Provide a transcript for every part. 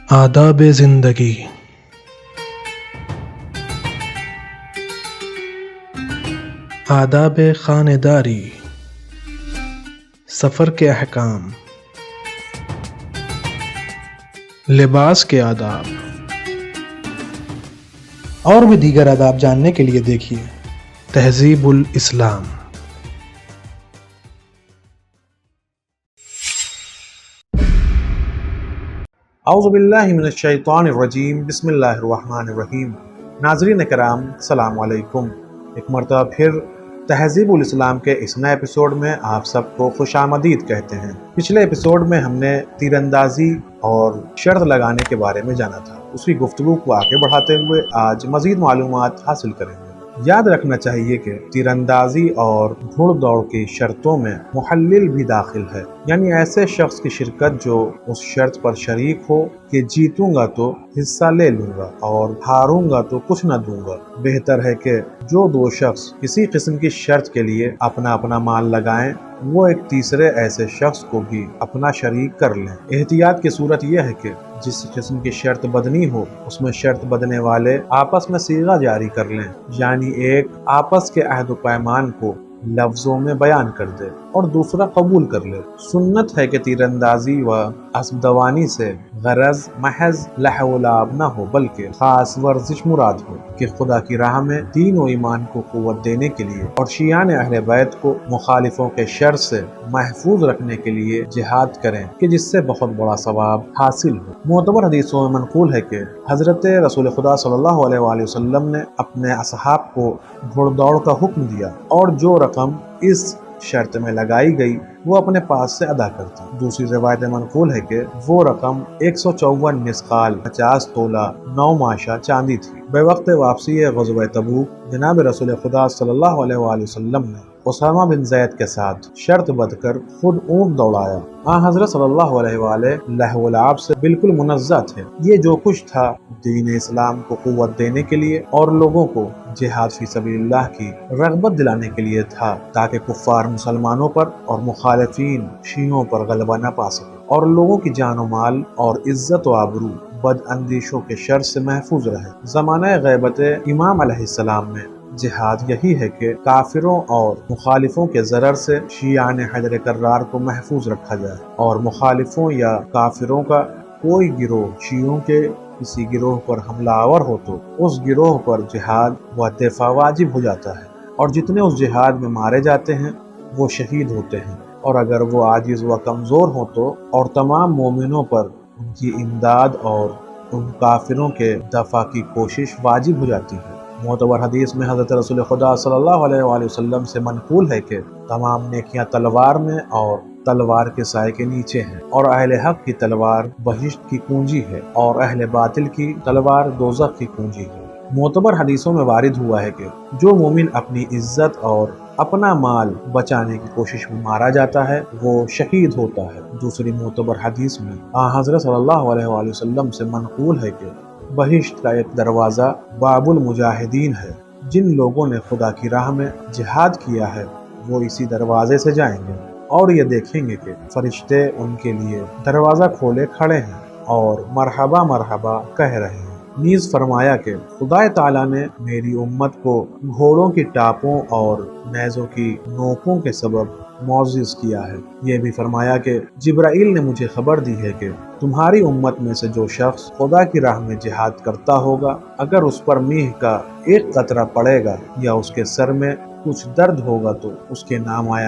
آداب زندگی۔ آداب خانہ داری، سفر کے احکام، لباس کے آداب اور بھی دیگر آداب جاننے کے لیے دیکھیے تہذیب الاسلام۔ اعوذ باللہ من الشیطان الرجیم، بسم اللہ الرحمن الرحیم۔ ناظرین کرام، السلام علیکم۔ ایک مرتبہ پھر تہذیب الاسلام کے اس نئے ایپیسوڈ میں آپ سب کو خوش آمدید کہتے ہیں۔ پچھلے ایپیسوڈ میں ہم نے تیر اندازی اور شرط لگانے کے بارے میں جانا تھا۔ اس کی گفتگو کو آگے بڑھاتے ہوئے آج مزید معلومات حاصل کریں گے۔ یاد رکھنا چاہیے کہ تیر اندازی اور گھڑ دوڑ کی شرطوں میں محلل بھی داخل ہے، یعنی ایسے شخص کی شرکت جو اس شرط پر شریک ہو کہ جیتوں گا تو حصہ لے لوں گا اور ہاروں گا تو کچھ نہ دوں گا۔ بہتر ہے کہ جو دو شخص کسی قسم کی شرط کے لیے اپنا اپنا مال لگائیں، وہ ایک تیسرے ایسے شخص کو بھی اپنا شریک کر لیں۔ احتیاط کی صورت یہ ہے کہ جس قسم کی شرط بدنی ہو، اس میں شرط بدنے والے آپس میں صیغہ جاری کر لیں، یعنی ایک آپس کے عہد و پیمان کو لفظوں میں بیان کر دے اور دوسرا قبول کر لے۔ سنت ہے کہ تیر اندازی و اسب دوانی سے غرض محض لہو و لعب نہ ہو، بلکہ خاص ورزش مراد ہو کہ خدا کی راہ میں دین و ایمان کو قوت دینے کے لیے اور شیعان اہل بیت کو مخالفوں کے شر سے محفوظ رکھنے کے لیے جہاد کریں کہ جس سے بہت بڑا ثواب حاصل ہو۔ معتبر حدیثوں میں منقول ہے کہ حضرت رسول خدا صلی اللہ علیہ وآلہ وسلم نے اپنے اصحاب کو گھڑ دوڑ کا حکم دیا اور جو رقم اس شرط میں لگائی گئی وہ اپنے پاس سے ادا کرتی۔ دوسری روایت منقول ہے کہ وہ رقم 154 مسقال 50 تولہ 9 ماشا چاندی تھی۔ بے وقت واپسی غزوہ تبوک جناب رسول خدا صلی اللہ علیہ وآلہ وسلم نے اسامہ بن زید کے ساتھ شرط بندھ کر خود اونٹ دوڑایا۔ حضرت صلی اللہ علیہ وآلہ لہو و لعب سے بالکل منزہ تھے۔ یہ جو کچھ تھا دین اسلام کو قوت دینے کے لیے اور لوگوں کو جہاد فی سبیل اللہ کی رغبت دلانے کے لیے تھا، تاکہ کفار مسلمانوں پر اور مخالفین شیعوں پر غلبہ نہ پا سکے اور لوگوں کی جان و مال اور عزت و آبرو بد اندیشوں کے شر سے محفوظ رہے۔ زمانہ غیبت امام علیہ السلام میں جہاد یہی ہے کہ کافروں اور مخالفوں کے ضرر سے شیعان حجر کرار کو محفوظ رکھا جائے، اور مخالفوں یا کافروں کا کوئی گروہ شیعوں کے کسی گروہ پر حملہ آور ہو تو اس گروہ پر جہاد و دفاع واجب ہو جاتا ہے، اور جتنے اس جہاد میں مارے جاتے ہیں وہ شہید ہوتے ہیں، اور اگر وہ عاجز و کمزور ہوں تو اور تمام مومنوں پر ان کی امداد اور ان کافروں کے دفاع کی کوشش واجب ہو جاتی ہے۔ معتبر حدیث میں حضرت رسول خدا صلی اللہ علیہ وآلہ وسلم سے منقول ہے کہ تمام نیکیاں تلوار میں اور تلوار کے سائے کے نیچے ہیں، اور اہل حق کی تلوار بہشت کی کنجی ہے اور اہل باطل کی تلوار دوزخ کی کنجی ہے۔ معتبر حدیثوں میں وارد ہوا ہے کہ جو مومن اپنی عزت اور اپنا مال بچانے کی کوشش میں مارا جاتا ہے وہ شہید ہوتا ہے۔ دوسری معتبر حدیث میں حضرت صلی اللہ علیہ وآلہ وسلم سے منقول ہے کہ بہشت کا ایک دروازہ باب المجاہدین ہے، جن لوگوں نے خدا کی راہ میں جہاد کیا ہے وہ اسی دروازے سے جائیں گے اور یہ دیکھیں گے کہ فرشتے ان کے لیے دروازہ کھولے کھڑے ہیں اور مرحبا مرحبا کہہ رہے ہیں۔ نیز فرمایا کہ خدا تعالیٰ نے میری امت کو گھوڑوں کی ٹاپوں اور نیزوں کی نوکوں کے سبب معزز کیا ہے۔ یہ بھی فرمایا کہ جبرائیل نے مجھے خبر دی ہے کہ تمہاری امت میں سے جو شخص خدا کی راہ میں جہاد کرتا ہوگا، اگر اس پر میہ کا ایک قطرہ پڑے گا یا اس کے سر میں کچھ درد ہوگا تو اس کے نامہ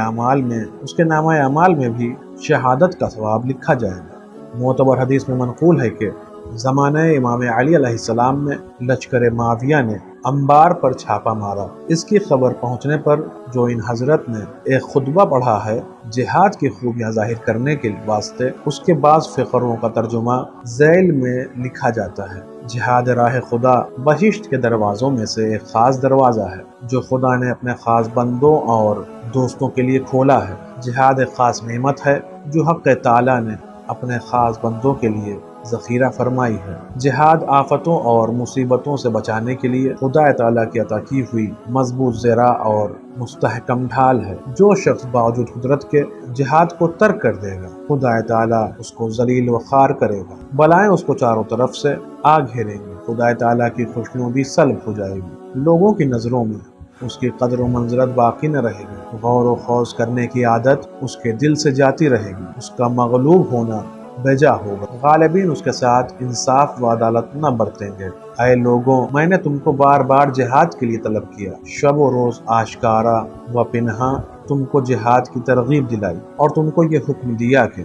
اعمال میں بھی شہادت کا ثواب لکھا جائے گا۔ معتبر حدیث میں منقول ہے کہ زمانہ امام علی علیہ السلام میں لشکر معاویہ نے انبار پر چھاپا مارا۔ اس کی خبر پہنچنے پر جو ان حضرت نے ایک خطبہ پڑھا ہے جہاد کی خوبیاں ظاہر کرنے کے واسطے، اس کے بعض فقروں کا ترجمہ ذیل میں لکھا جاتا ہے۔ جہاد راہ خدا بہشت کے دروازوں میں سے ایک خاص دروازہ ہے جو خدا نے اپنے خاص بندوں اور دوستوں کے لیے کھولا ہے۔ جہاد ایک خاص نعمت ہے جو حق تعالیٰ نے اپنے خاص بندوں کے لیے ذخیرہ فرمائی ہے۔ جہاد آفتوں اور مصیبتوں سے بچانے کے لیے خدا تعالیٰ کی عطا کی ہوئی مضبوط زرہ اور مستحکم ڈھال ہے۔ جو شخص باوجود قدرت کے جہاد کو ترک کر دے گا، خدا تعالیٰ اس کو ذلیل و خوار کرے گا، بلائیں اس کو چاروں طرف سے آ گھیریں گے، خدا تعالیٰ کی خوشنودی سلب ہو جائے گی، لوگوں کی نظروں میں اس کی قدر و منزلت باقی نہ رہے گی، غور و خوض کرنے کی عادت اس کے دل سے جاتی رہے گی، اس کا مغلوب ہونا بیجا ہوگا، غالبین اس کے ساتھ انصاف و عدالت نہ برتیں گے۔ اے لوگوں، میں نے تم کو بار بار جہاد کے لیے طلب کیا، شب و روز آشکارا و پنہاں تم کو جہاد کی ترغیب دلائی، اور تم کو یہ حکم دیا کہ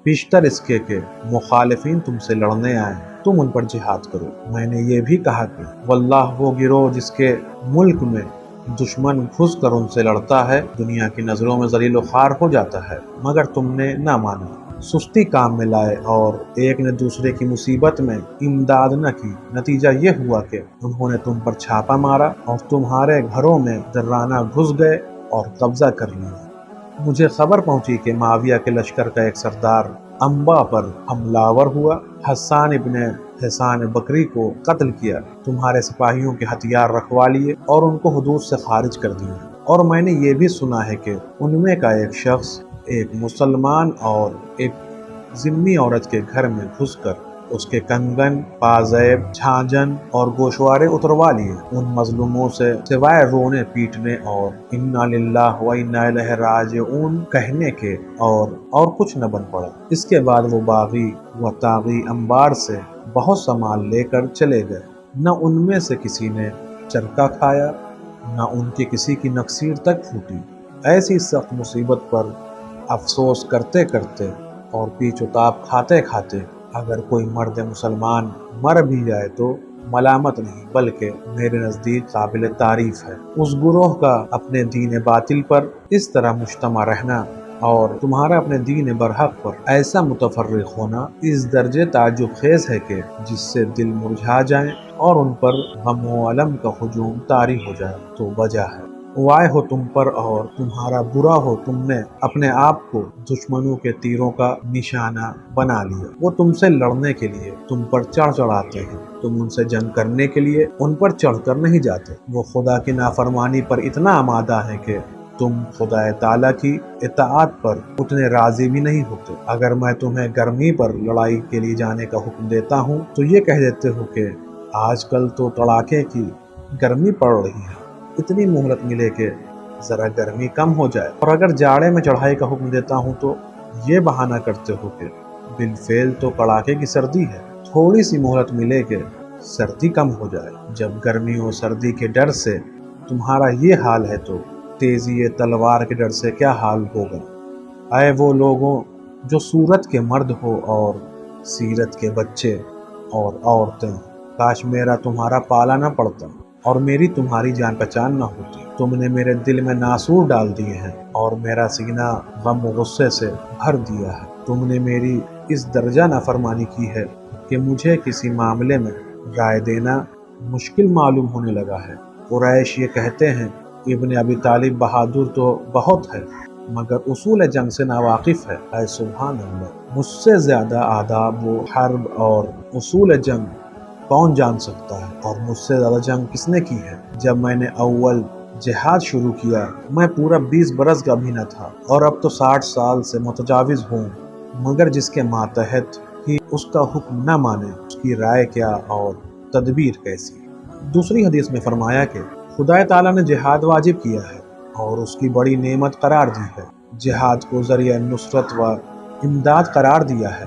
پیشتر اس کے کہ مخالفین تم سے لڑنے آئیں تم ان پر جہاد کرو۔ میں نے یہ بھی کہا کہ واللہ وہ گروہ جس کے ملک میں دشمن گھس کر ان سے لڑتا ہے دنیا کی نظروں میں ذلیل و خوار ہو جاتا ہے، مگر تم نے نہ مانا، سستی کام میں لائے اور ایک نے دوسرے کی مصیبت میں امداد نہ کی، نتیجہ یہ ہوا کہ انہوں نے تم پر چھاپا مارا اور تمہارے گھروں میں درانہ گھس گئے اور قبضہ کر لیا۔ مجھے خبر پہنچی کہ معاویہ کے لشکر کا ایک سردار انبا پر حملہ آور ہوا، حسان ابن حسان بکری کو قتل کیا، تمہارے سپاہیوں کے ہتھیار رکھوا لیے اور ان کو حدود سے خارج کر دیا، اور میں نے یہ بھی سنا ہے کہ ان میں کا ایک شخص ایک مسلمان اور ایک ذمی عورت کے گھر میں گھس کر اس کے کنگن، پازیب، جھانجن اور گوشوارے اتروا لیے۔ ان مظلوموں سے سوائے رونے پیٹنے اور انا للہ و انا الیہ راجعون کہنے کے اور کچھ نہ بن پڑا۔ اس کے بعد وہ باغی و طاغی انبار سے بہت سا مال لے کر چلے گئے، نہ ان میں سے کسی نے چرکا کھایا، نہ ان کی کسی کی نکسیر تک پھوٹی۔ ایسی سخت مصیبت پر افسوس کرتے کرتے اور پیچ و تاب کھاتے کھاتے اگر کوئی مرد مسلمان مر بھی جائے تو ملامت نہیں، بلکہ میرے نزدیک قابل تعریف ہے۔ اس گروہ کا اپنے دین باطل پر اس طرح مجتمع رہنا اور تمہارا اپنے دین برحق پر ایسا متفرق ہونا اس درجے تعجب خیز ہے کہ جس سے دل مرجھا جائیں اور ان پر غم و علم کا ہجوم طاری ہو جائے تو وجہ ہے۔ وائے ہو تم پر اور تمہارا برا ہو، تم نے اپنے آپ کو دشمنوں کے تیروں کا نشانہ بنا لیا۔ وہ تم سے لڑنے کے لیے تم پر چڑھ آتے ہیں، تم ان سے جنگ کرنے کے لیے ان پر چڑھ کر نہیں جاتے۔ وہ خدا کی نافرمانی پر اتنا آمادہ ہے کہ تم خدا تعالیٰ کی اطاعت پر اتنے راضی بھی نہیں ہوتے۔ اگر میں تمہیں گرمی پر لڑائی کے لیے جانے کا حکم دیتا ہوں تو یہ کہہ دیتے ہو کہ آج کل تو تڑاکے کی گرمی پڑ رہی ہے، اتنی مہلت ملے کہ ذرا گرمی کم ہو جائے، اور اگر جاڑے میں چڑھائی کا حکم دیتا ہوں تو یہ بہانہ کرتے ہو کہ بالفعل تو کڑاکے کی سردی ہے، تھوڑی سی مہلت ملے کہ سردی کم ہو جائے۔ جب گرمی اور سردی کے ڈر سے تمہارا یہ حال ہے تو تیزی تلوار کے ڈر سے کیا حال ہوگا۔ اے وہ لوگوں جو صورت کے مرد ہو اور سیرت کے بچے اور عورتیں، کاش میرا تمہارا پالا نہ پڑتا اور میری تمہاری جان پہچان نہ ہوتی۔ تم نے میرے دل میں ناسور ڈال دیے ہیں اور میرا سینہ غم و غصے سے بھر دیا ہے۔ تم نے میری اس درجہ نافرمانی کی ہے کہ مجھے کسی معاملے میں رائے دینا مشکل معلوم ہونے لگا ہے۔ قریش یہ کہتے ہیں ابن ابی طالب بہادر تو بہت ہے مگر اصول جنگ سے ناواقف ہے۔ اے سبحان اللہ، مجھ سے زیادہ آداب و حرب اور اصول جنگ کون جان سکتا ہے، اور مجھ سے زیادہ جنگ کس نے کی ہے؟ جب میں نے اول جہاد شروع کیا میں پورا 20 برس کا بھی نہ تھا، اور اب تو 60 سال سے متجاوز ہوں، مگر جس کے ماتحت ہی اس کا حکم نہ مانے اس کی رائے کیا اور تدبیر کیسی۔ دوسری حدیث میں فرمایا کہ خدا تعالیٰ نے جہاد واجب کیا ہے اور اس کی بڑی نعمت قرار دی ہے، جہاد کو ذریعہ نصرت و امداد قرار دیا ہے۔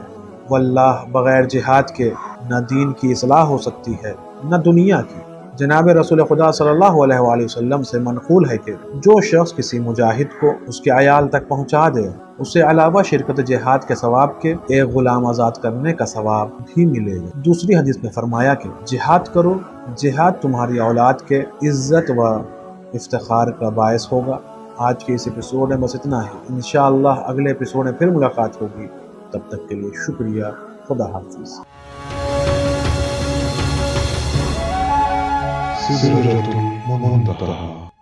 واللہ بغیر جہاد کے نہ دین کی اصلاح ہو سکتی ہے نہ دنیا کی۔ جناب رسول خدا صلی اللہ علیہ وآلہ وسلم سے منقول ہے کہ جو شخص کسی مجاہد کو اس کے عیال تک پہنچا دے اسے علاوہ شرکت جہاد کے ثواب کے ایک غلام آزاد کرنے کا ثواب بھی ملے گا۔ دوسری حدیث میں فرمایا کہ جہاد کرو، جہاد تمہاری اولاد کے عزت و افتخار کا باعث ہوگا۔ آج کے اس ایپیسوڈ میں بس اتنا ہے، انشاءاللہ اگلے ایپیسوڈ میں پھر ملاقات ہوگی۔ تب تک کے لیے شکریہ، خدا حافظ۔ سدرة منتهى